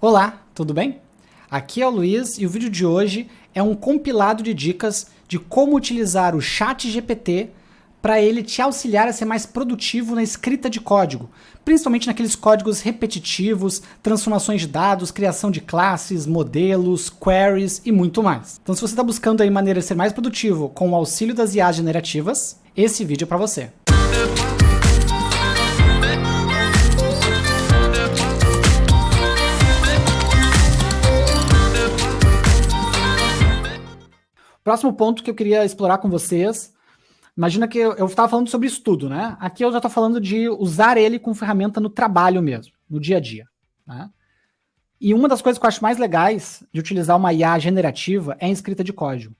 Olá, tudo bem? Aqui é o Luiz e o vídeo de hoje é um compilado de dicas de como utilizar o ChatGPT para ele te auxiliar a ser mais produtivo na escrita de código, principalmente naqueles códigos repetitivos, transformações de dados, criação de classes, modelos, queries e muito mais. Então, se você está buscando aí maneira de ser mais produtivo com o auxílio das IAs generativas, esse vídeo é para você. Próximo ponto que eu queria explorar com vocês, imagina que eu estava falando sobre estudo, né? Aqui eu já estou falando de usar ele como ferramenta no trabalho mesmo, no dia a dia. Né? E uma das coisas que eu acho mais legais de utilizar uma IA generativa é a escrita de código.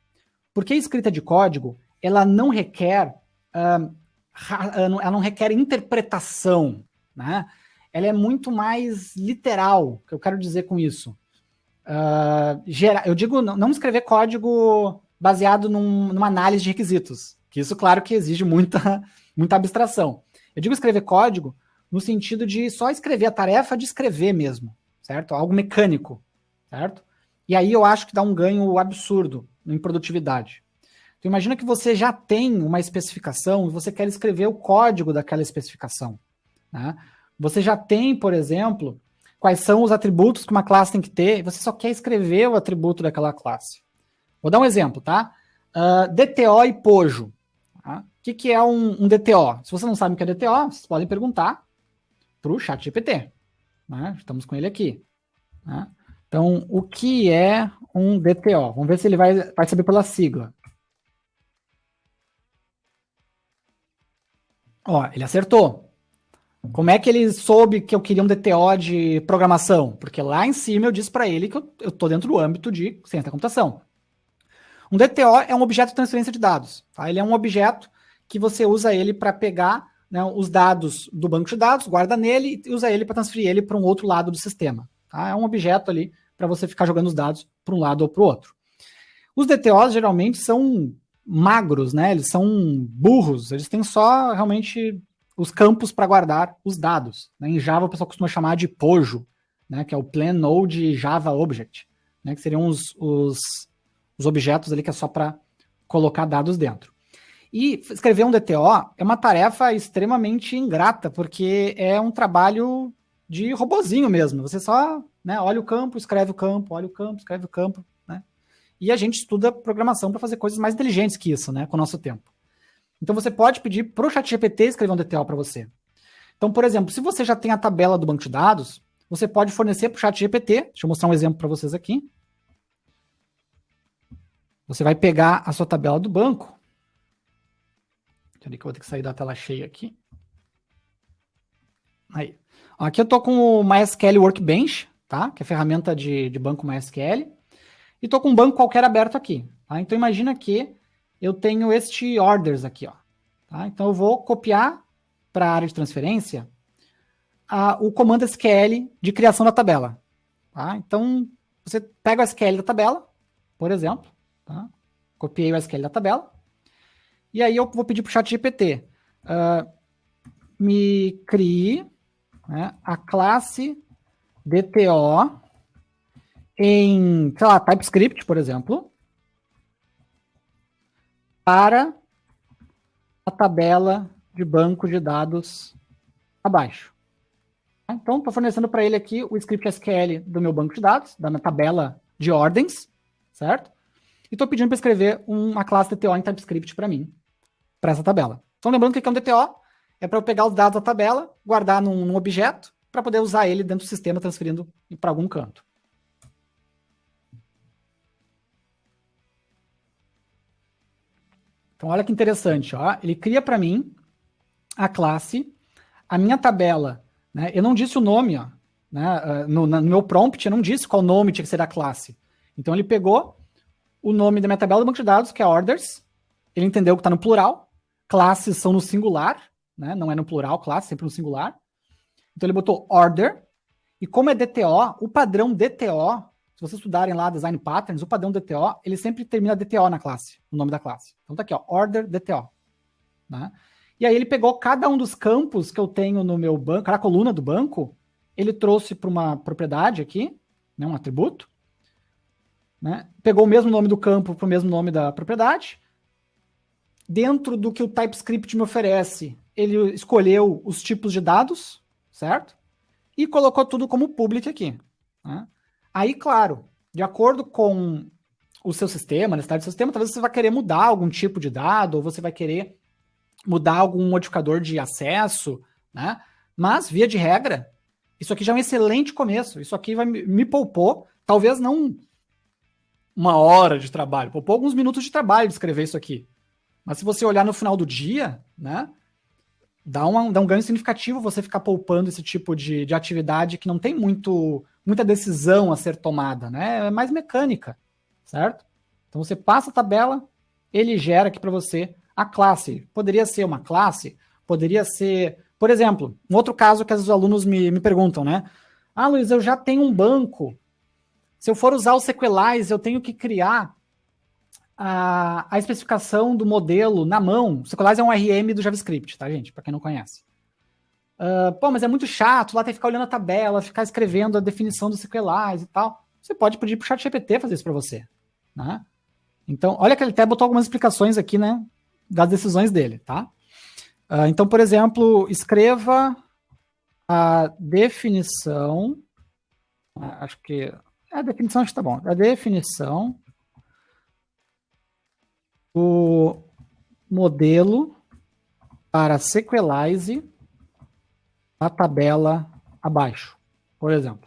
Porque a escrita de código, ela não requer, ela não requer interpretação, né? Ela é muito mais literal, o que eu quero dizer com isso. Eu digo não escrever código baseado numa análise de requisitos, que isso, claro, que exige muita abstração. Eu digo escrever código no sentido de só escrever a tarefa de escrever mesmo, certo? Algo mecânico, certo? E aí eu acho que dá um ganho absurdo em produtividade. Então imagina que você já tem uma especificação e você quer escrever o código daquela especificação. Né? Você já tem, por exemplo, quais são os atributos que uma classe tem que ter, e você só quer escrever o atributo daquela classe. Vou dar um exemplo, tá? DTO e Pojo. Tá? O que é um DTO? Se você não sabe o que é DTO, vocês podem perguntar para o ChatGPT. Né? Estamos com ele aqui. Né? Então, o que é um DTO? Vamos ver se ele vai saber pela sigla. Ó, ele acertou. Como é que ele soube que eu queria um DTO de programação? Porque lá em cima eu disse para ele que eu estou dentro do âmbito de ciência da computação. Um DTO é um objeto de transferência de dados. Tá? Ele é um objeto que você usa ele para pegar, né, os dados do banco de dados, guarda nele e usa ele para transferir ele para um outro lado do sistema. Tá? É um objeto ali para você ficar jogando os dados para um lado ou para o outro. Os DTOs geralmente são magros, né? Eles são burros, eles têm só realmente os campos para guardar os dados. Né? Em Java o pessoal costuma chamar de POJO, né? Que é o Plain Node Java Object, né? Que seriam os objetos ali que é só para colocar dados dentro. E escrever um DTO é uma tarefa extremamente ingrata, porque é um trabalho de robozinho mesmo. Você só, né, olha o campo, escreve o campo, olha o campo, escreve o campo. Né? E a gente estuda programação para fazer coisas mais inteligentes que isso, né, com o nosso tempo. Então você pode pedir para o ChatGPT escrever um DTO para você. Então, por exemplo, se você já tem a tabela do banco de dados, você pode fornecer para o ChatGPT, deixa eu mostrar um exemplo para vocês aqui. Você vai pegar a sua tabela do banco. Peraí que eu vou ter que sair da tela cheia aqui. Aí. Aqui eu estou com o MySQL Workbench, tá? Que é a ferramenta de banco MySQL. E estou com um banco qualquer aberto aqui. Tá? Então imagina que eu tenho este orders aqui. Ó, tá? Então eu vou copiar para a área de transferência o comando SQL de criação da tabela. Tá? Então você pega o SQL da tabela, por exemplo. Tá? Copiei o SQL da tabela. E aí eu vou pedir para o ChatGPT. Me crie, né, a classe DTO em, sei lá, TypeScript, por exemplo, para a tabela de banco de dados abaixo. Então, estou fornecendo para ele aqui o script SQL do meu banco de dados, da minha tabela de ordens, certo? E estou pedindo para escrever uma classe DTO em TypeScript para mim, para essa tabela. Então, lembrando que é um DTO, é para eu pegar os dados da tabela, guardar num objeto, para poder usar ele dentro do sistema, transferindo para algum canto. Então, olha que interessante. Ó. Ele cria para mim a classe, a minha tabela. Né? Eu não disse o nome. Ó, né? No meu prompt, eu não disse qual nome tinha que ser da classe. Então, ele pegou o nome da minha tabela do banco de dados, que é orders. Ele entendeu que está no plural. Classes são no singular. Né? Não é no plural, classe, sempre no singular. Então, ele botou order. E como é DTO, o padrão DTO, se vocês estudarem lá Design Patterns, o padrão DTO, ele sempre termina DTO na classe, no nome da classe. Então tá aqui, ó, order DTO. Né? E aí ele pegou cada um dos campos que eu tenho no meu banco, cada coluna do banco, ele trouxe para uma propriedade aqui, né, um atributo, né, pegou o mesmo nome do campo para o mesmo nome da propriedade. Dentro do que o TypeScript me oferece, ele escolheu os tipos de dados, certo? E colocou tudo como public aqui. Né? Aí, claro, de acordo com o seu sistema, a necessidade do seu sistema, talvez você vai querer mudar algum tipo de dado, ou você vai querer mudar algum modificador de acesso, né? Mas, via de regra, isso aqui já é um excelente começo. Isso aqui me poupou, talvez não uma hora de trabalho, poupou alguns minutos de trabalho de escrever isso aqui. Mas se você olhar no final do dia, né, dá um ganho significativo você ficar poupando esse tipo de atividade que não tem muita decisão a ser tomada, né? É mais mecânica, certo? Então você passa a tabela, ele gera aqui para você a classe. Poderia ser uma classe, poderia ser... Por exemplo, um outro caso que os alunos me perguntam, né? Ah, Luiz, eu já tenho um banco. Se eu for usar o Sequelize, eu tenho que criar a especificação do modelo na mão. O Sequelize é um RM do JavaScript, tá, gente? Para quem não conhece. Pô, mas é muito chato lá ter que ficar olhando a tabela, ficar escrevendo a definição do Sequelize e tal. Você pode pedir pro ChatGPT fazer isso para você, né? Então, olha que ele até botou algumas explicações aqui, né, das decisões dele, tá? Então, por exemplo, escreva a definição, acho que a definição está bom, a definição do modelo para Sequelize a tabela abaixo, por exemplo.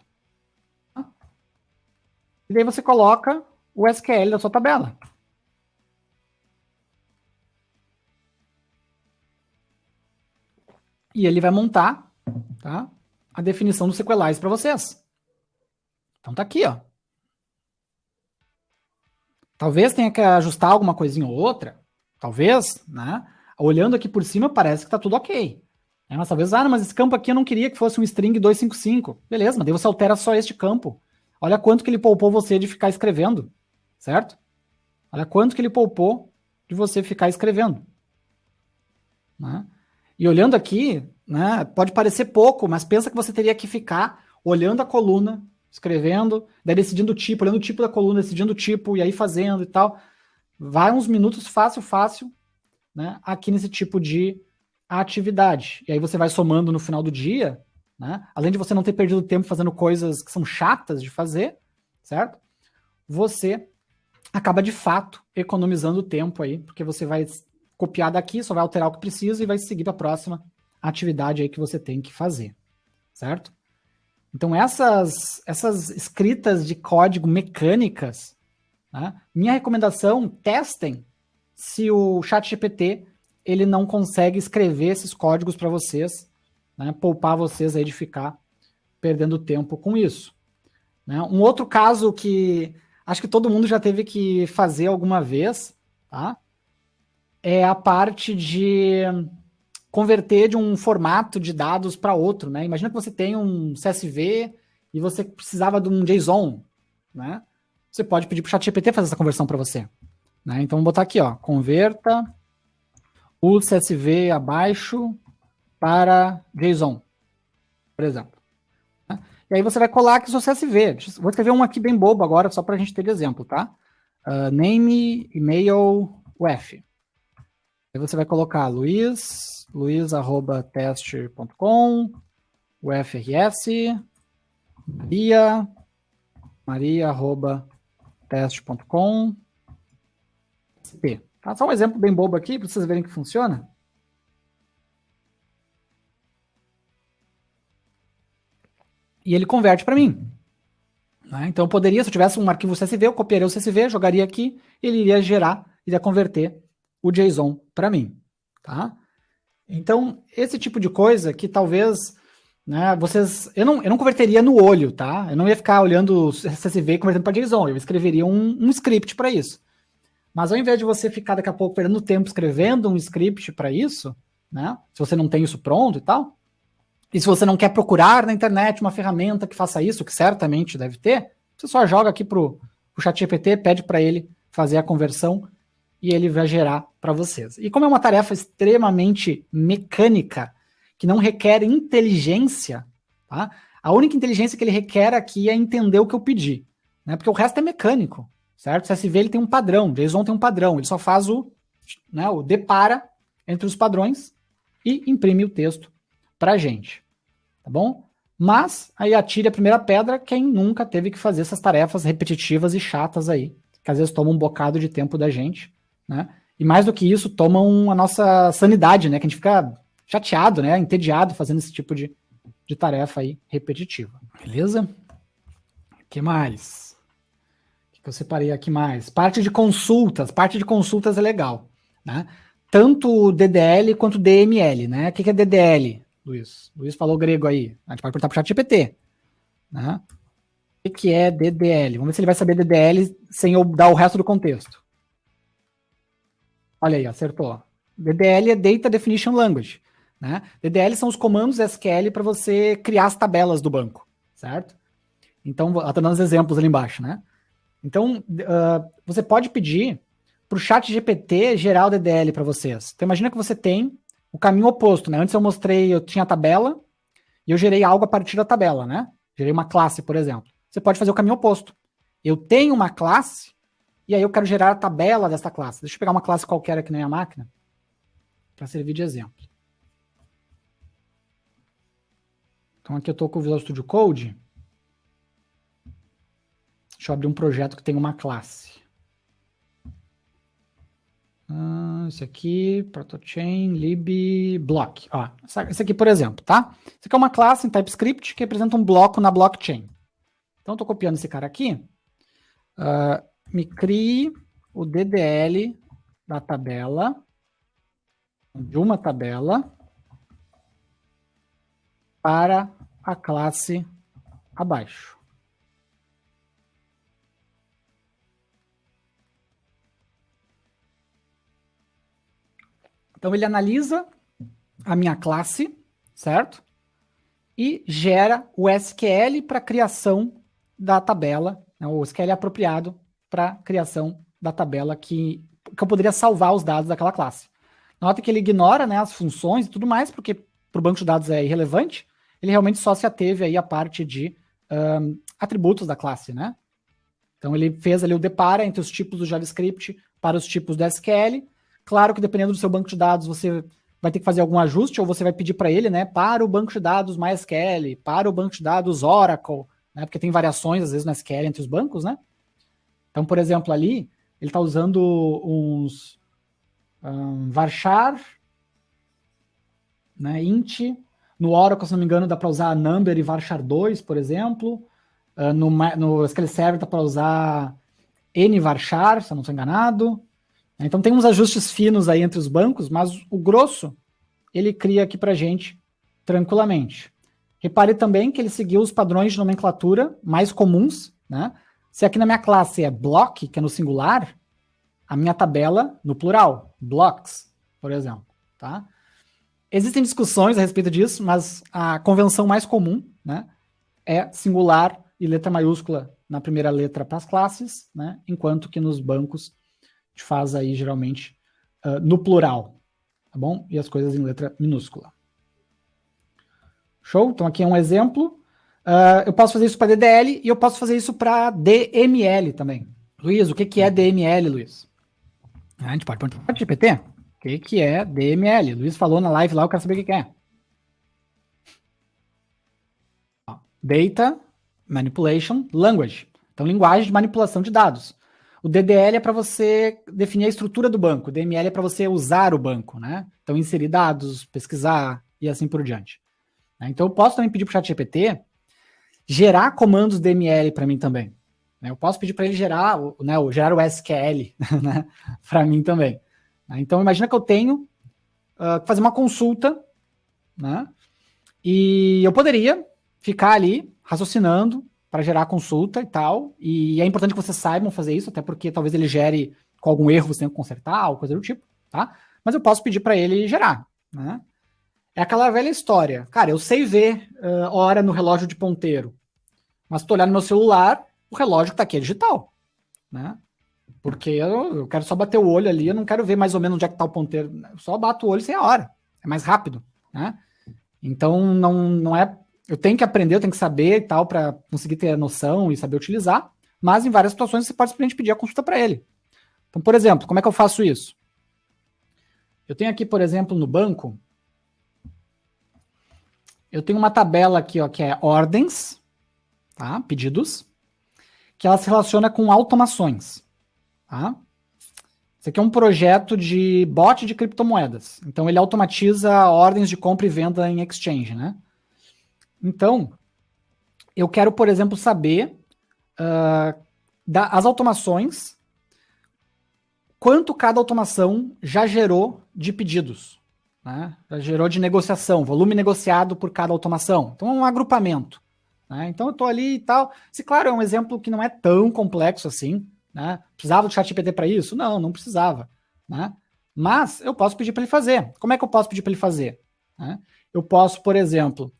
E daí você coloca o SQL da sua tabela. E ele vai montar, tá, a definição do Sequelize para vocês. Então tá aqui, ó. Talvez tenha que ajustar alguma coisinha ou outra. Talvez, né? Olhando aqui por cima parece que tá tudo ok. Mas talvez, mas esse campo aqui eu não queria que fosse um string 255. Beleza, mas daí você altera só este campo. Olha quanto que ele poupou você de ficar escrevendo, certo? Olha quanto que ele poupou de você ficar escrevendo. Né? E olhando aqui, né, pode parecer pouco, mas pensa que você teria que ficar olhando a coluna, escrevendo, daí decidindo o tipo, olhando o tipo da coluna, decidindo o tipo, e aí fazendo e tal. Vai uns minutos fácil, né, aqui nesse tipo de atividade. E aí você vai somando no final do dia, né, além de você não ter perdido tempo fazendo coisas que são chatas de fazer, certo? Você acaba de fato economizando tempo aí, porque você vai copiar daqui, só vai alterar o que precisa e vai seguir para a próxima atividade aí que você tem que fazer, certo? Então essas escritas de código mecânicas, né, minha recomendação, testem se o ChatGPT ele não consegue escrever esses códigos para vocês, né, poupar vocês aí de ficar perdendo tempo com isso. Né? Um outro caso que acho que todo mundo já teve que fazer alguma vez, tá? É a parte de converter de um formato de dados para outro, né? Imagina que você tem um CSV e você precisava de um JSON, né? Você pode pedir para o ChatGPT fazer essa conversão para você, né? Então, vamos botar aqui, ó, converta o CSV abaixo para JSON, por exemplo. Né? E aí você vai colar aqui o seu CSV. Vou escrever um aqui bem bobo agora, só para a gente ter de exemplo, tá? Name, email, UF. Aí você vai colocar luiz@teste.com, UFRS, maria@teste.com, SP. Tá? Só um exemplo bem bobo aqui, para vocês verem que funciona. E ele converte para mim. Né? Então eu poderia, se eu tivesse um arquivo CSV, eu copiaria o CSV, jogaria aqui, ele iria gerar, iria converter o JSON para mim, tá? Então, esse tipo de coisa que talvez, né, eu não converteria no olho, tá? Eu não ia ficar olhando o CSV e convertendo para JSON, eu escreveria um script para isso. Mas ao invés de você ficar daqui a pouco perdendo tempo escrevendo um script para isso, né, se você não tem isso pronto e tal, e se você não quer procurar na internet uma ferramenta que faça isso, que certamente deve ter, você só joga aqui pro ChatGPT, pede para ele fazer a conversão e ele vai gerar para vocês. E como é uma tarefa extremamente mecânica, que não requer inteligência, tá? A única inteligência que ele requer aqui é entender o que eu pedi, né? Porque o resto é mecânico, certo? O CSV ele tem um padrão, JSON tem um padrão, ele só faz o depara entre os padrões e imprime o texto para a gente, tá bom? Mas aí atire a primeira pedra quem nunca teve que fazer essas tarefas repetitivas e chatas aí, que às vezes tomam um bocado de tempo da gente, né? E mais do que isso, tomam a nossa sanidade, né? Que a gente fica chateado, né? Entediado fazendo esse tipo de tarefa aí repetitiva. Beleza? O que mais? O que eu separei aqui mais? Parte de consultas. Parte de consultas é legal, né? Tanto DDL quanto DML, né? O que é DDL, Luiz? Luiz falou grego aí. A gente pode perguntar para o ChatGPT, né? O que é DDL? Vamos ver se ele vai saber DDL sem eu dar o resto do contexto. Olha aí, acertou. DDL é Data Definition Language, né? DDL são os comandos SQL para você criar as tabelas do banco, certo? Então, ela está dando os exemplos ali embaixo, né? Então, você pode pedir para o ChatGPT gerar o DDL para vocês. Então, imagina que você tem o caminho oposto, né? Antes eu tinha a tabela e eu gerei algo a partir da tabela, né? Gerei uma classe, por exemplo. Você pode fazer o caminho oposto. Eu tenho uma classe e aí eu quero gerar a tabela dessa classe. Deixa eu pegar uma classe qualquer aqui na minha máquina para servir de exemplo. Então, aqui eu estou com o Visual Studio Code. Deixa eu abrir um projeto que tem uma classe. Esse aqui, protochain, lib, block. Ó, esse aqui, por exemplo, tá? Isso aqui é uma classe em TypeScript que representa um bloco na blockchain. Então, estou copiando esse cara aqui. Me crie o DDL da tabela, de uma tabela, para a classe abaixo. Então, ele analisa a minha classe, certo? E gera o SQL para criação da tabela, né? O SQL é apropriado para criação da tabela que eu poderia salvar os dados daquela classe. Nota que ele ignora, né, as funções e tudo mais, porque para o banco de dados é irrelevante. Ele realmente só se ateve aí à parte de atributos da classe, né? Então, ele fez ali o depara entre os tipos do JavaScript para os tipos do SQL. Claro que dependendo do seu banco de dados, você vai ter que fazer algum ajuste, ou você vai pedir para ele, né, para o banco de dados MySQL, para o banco de dados Oracle, né, porque tem variações, às vezes, no SQL entre os bancos, né? Então, por exemplo, ali, ele está usando uns varchar, né, int. No Oracle, se não me engano, dá para usar number e varchar2, por exemplo. No SQL Server dá para usar nvarchar, se eu não estou enganado. Então tem uns ajustes finos aí entre os bancos, mas o grosso ele cria aqui para gente tranquilamente. Repare também que ele seguiu os padrões de nomenclatura mais comuns, né? Se aqui na minha classe é block, que é no singular, a minha tabela no plural, blocks, por exemplo, tá? Existem discussões a respeito disso, mas a convenção mais comum, né, é singular e letra maiúscula na primeira letra para as classes, né, enquanto que nos bancos a gente faz aí geralmente no plural, tá bom? E as coisas em letra minúscula. Show? Então aqui é um exemplo. Eu posso fazer isso para DDL e eu posso fazer isso para DML também. Luiz, o que é DML, Luiz? A gente pode perguntar para o GPT. O que é DML? Luiz falou na live lá, eu quero saber o que é. Data Manipulation Language. Então, linguagem de manipulação de dados. O DDL é para você definir a estrutura do banco. O DML é para você usar o banco, né? Então, inserir dados, pesquisar e assim por diante. Então, eu posso também pedir para o ChatGPT gerar comandos DML para mim também. Eu posso pedir para ele gerar, gerar o SQL né, para mim também. Então, imagina que eu tenho que fazer uma consulta, né? E eu poderia ficar ali raciocinando para gerar a consulta e tal. E é importante que vocês saibam fazer isso, até porque talvez ele gere com algum erro, você tenha que consertar, ou coisa do tipo, tá? Mas eu posso pedir para ele gerar, né? É aquela velha história. Cara, eu sei ver hora no relógio de ponteiro, mas se tu olhar no meu celular, o relógio que tá aqui é digital, né? Porque eu quero só bater o olho ali, eu não quero ver mais ou menos onde é que tá o ponteiro. Eu só bato o olho sem a hora. É mais rápido, né? Então, não é eu tenho que aprender, eu tenho que saber e tal, para conseguir ter a noção e saber utilizar, mas em várias situações você pode simplesmente pedir a consulta para ele. Então, por exemplo, como é que eu faço isso? Eu tenho aqui, por exemplo, no banco, eu tenho uma tabela aqui, ó, que é ordens, tá? Pedidos, que ela se relaciona com automações, tá? Isso aqui é um projeto de bot de criptomoedas. Então, ele automatiza ordens de compra e venda em exchange, né? Então, eu quero, por exemplo, saber as automações, quanto cada automação já gerou de pedidos, né? Já gerou de negociação, volume negociado por cada automação. Então, é um agrupamento. Né? Então, eu estou ali e tal. Se, claro, é um exemplo que não é tão complexo assim. Né? Precisava do ChatGPT para isso? Não, não precisava. Né? Mas eu posso pedir para ele fazer. Como é que eu posso pedir para ele fazer? Né? Eu posso, por exemplo,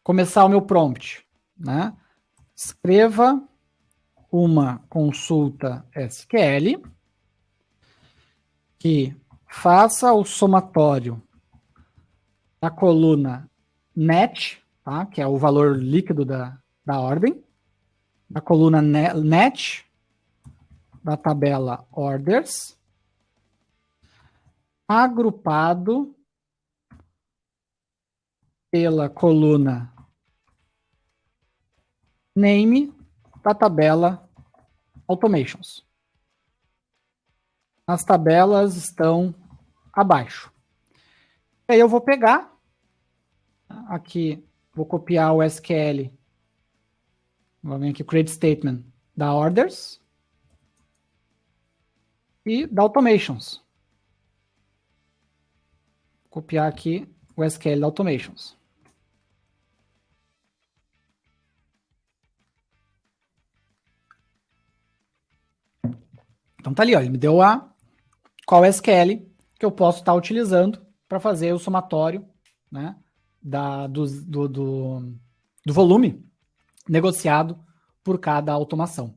começar o meu prompt. Né? Escreva uma consulta SQL que faça o somatório da coluna net, tá? Que é o valor líquido da ordem, da coluna net, da tabela orders, agrupado pela coluna name da tabela automations. As tabelas estão abaixo. Aí eu vou pegar, aqui, vou copiar o SQL, vou vir aqui, create statement da orders e da automations. Copiar aqui o SQL da automations. Então tá ali, ó, ele me deu qual SQL que eu posso estar utilizando para fazer o somatório, né, do volume negociado por cada automação.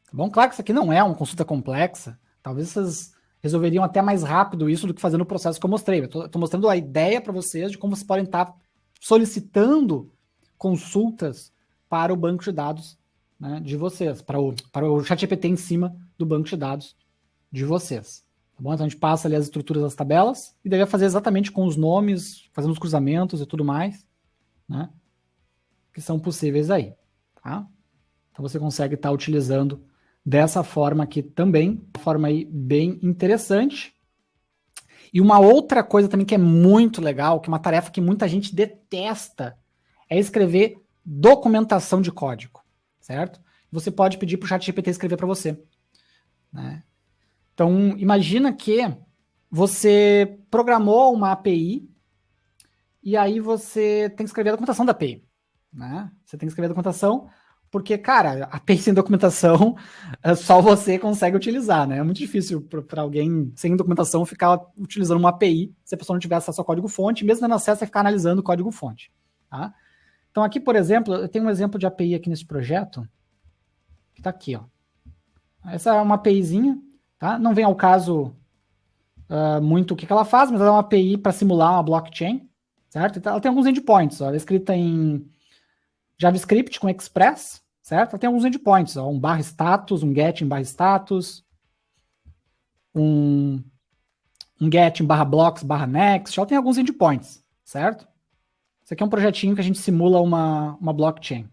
Tá bom? Claro que isso aqui não é uma consulta complexa, talvez vocês resolveriam até mais rápido isso do que fazendo o processo que eu mostrei. Eu tô mostrando a ideia para vocês de como vocês podem estar solicitando consultas para o banco de dados, né, de vocês, para o ChatGPT em cima do banco de dados de vocês. Tá bom? Então a gente passa ali as estruturas das tabelas e deve fazer exatamente com os nomes, fazendo os cruzamentos e tudo mais, né, que são possíveis aí. Tá? Então você consegue estar utilizando dessa forma aqui também, uma forma aí bem interessante. E uma outra coisa também que é muito legal, que é uma tarefa que muita gente detesta, é escrever documentação de código, certo? Você pode pedir para o ChatGPT escrever para você. Né? Então, imagina que você programou uma API e aí você tem que escrever a documentação da API. Né? Você tem que escrever a documentação porque, cara, a API sem documentação só você consegue utilizar, né? É muito difícil para alguém sem documentação ficar utilizando uma API se a pessoa não tiver acesso ao código-fonte, mesmo tendo acesso a ficar analisando o código-fonte. Tá? Então, aqui, por exemplo, eu tenho um exemplo de API aqui nesse projeto, que está aqui, ó. Essa é uma APIzinha, tá? Não vem ao caso muito o que ela faz, mas ela é uma API para simular uma blockchain, certo? Então, ela tem alguns endpoints, ó. Ela é escrita em JavaScript com Express, certo? Ela tem alguns endpoints, ó, um barra status, um get em barra status, um get em barra blocks, barra next, ela tem alguns endpoints, certo? Isso aqui é um projetinho que a gente simula uma blockchain.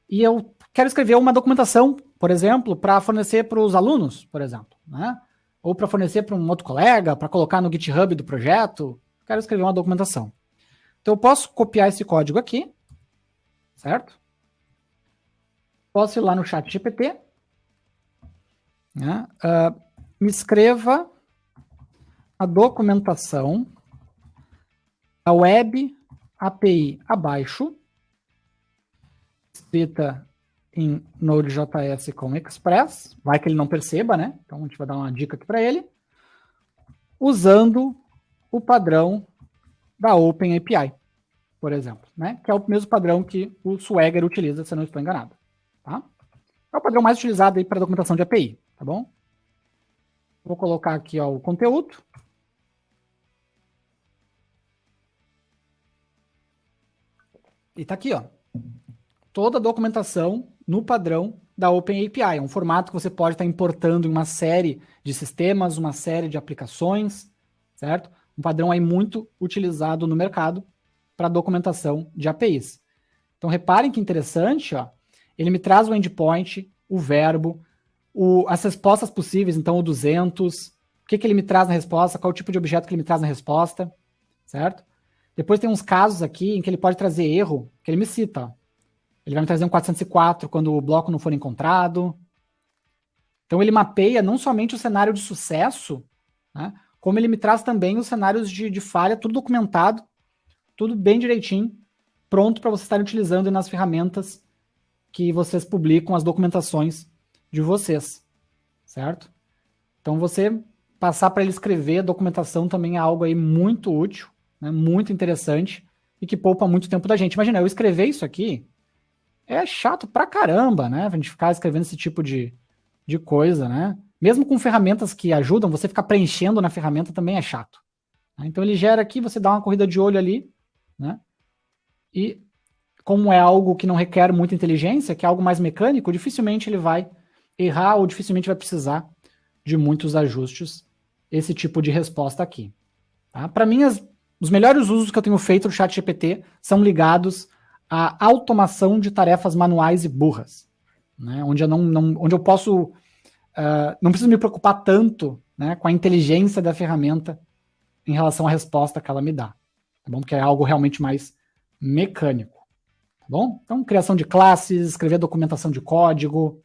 E eu quero escrever uma documentação, por exemplo, para fornecer para os alunos, por exemplo, né? Ou para fornecer para um outro colega, para colocar no GitHub do projeto. Quero escrever uma documentação. Então eu posso copiar esse código aqui, certo? Posso ir lá no ChatGPT, né? Me escreva a documentação, a web API abaixo, escrita em Node.js com Express, vai que ele não perceba, né? Então a gente vai dar uma dica aqui para ele, usando o padrão da OpenAPI, por exemplo, né? Que é o mesmo padrão que o Swagger utiliza, se eu não estou enganado. Tá? É o padrão mais utilizado aí para documentação de API, tá bom? Vou colocar aqui, ó, o conteúdo. E tá aqui, ó. Toda a documentação no padrão da OpenAPI. É um formato que você pode estar importando em uma série de sistemas, uma série de aplicações, certo? Um padrão aí muito utilizado no mercado para documentação de APIs. Então, reparem que interessante, ó. Ele me traz o endpoint, o verbo, as respostas possíveis, então o 200, o que ele me traz na resposta, qual o tipo de objeto que ele me traz na resposta, certo? Depois tem uns casos aqui em que ele pode trazer erro, que ele me cita, ó. Ele vai me trazer um 404 quando o bloco não for encontrado. Então ele mapeia não somente o cenário de sucesso, né, como ele me traz também os cenários de falha, tudo documentado, tudo bem direitinho, pronto para vocês estarem utilizando nas ferramentas que vocês publicam, as documentações de vocês, certo? Então você passar para ele escrever a documentação também é algo aí muito útil, né, muito interessante e que poupa muito tempo da gente. Imagina, eu escrever isso aqui é chato pra caramba, né? A gente ficar escrevendo esse tipo de coisa, né? Mesmo com ferramentas que ajudam, você ficar preenchendo na ferramenta também é chato. Né? Então ele gera aqui, você dá uma corrida de olho ali, né? E como é algo que não requer muita inteligência, que é algo mais mecânico, dificilmente ele vai errar ou dificilmente vai precisar de muitos ajustes, esse tipo de resposta aqui. Tá? Para mim, os melhores usos que eu tenho feito do ChatGPT são ligados à automação de tarefas manuais e burras, né? Onde eu posso, não preciso me preocupar tanto, né, com a inteligência da ferramenta em relação à resposta que ela me dá, tá bom? Porque é algo realmente mais mecânico, tá bom? Então, criação de classes, escrever documentação de código,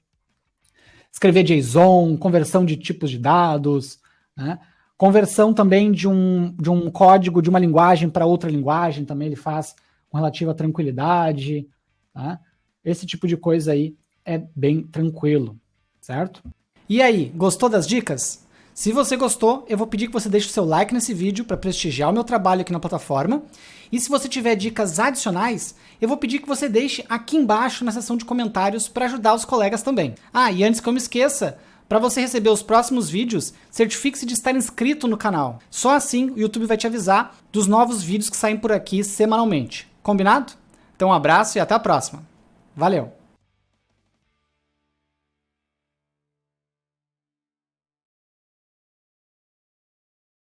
escrever JSON, conversão de tipos de dados, né? Conversão também de um código de uma linguagem para outra linguagem, também ele faz com relativa tranquilidade, tá? Esse tipo de coisa aí é bem tranquilo, certo? E aí, gostou das dicas? Se você gostou, eu vou pedir que você deixe o seu like nesse vídeo para prestigiar o meu trabalho aqui na plataforma. E se você tiver dicas adicionais, eu vou pedir que você deixe aqui embaixo na seção de comentários para ajudar os colegas também. Ah, e antes que eu me esqueça, para você receber os próximos vídeos, certifique-se de estar inscrito no canal. Só assim o YouTube vai te avisar dos novos vídeos que saem por aqui semanalmente. Combinado? Então um abraço e até a próxima. Valeu!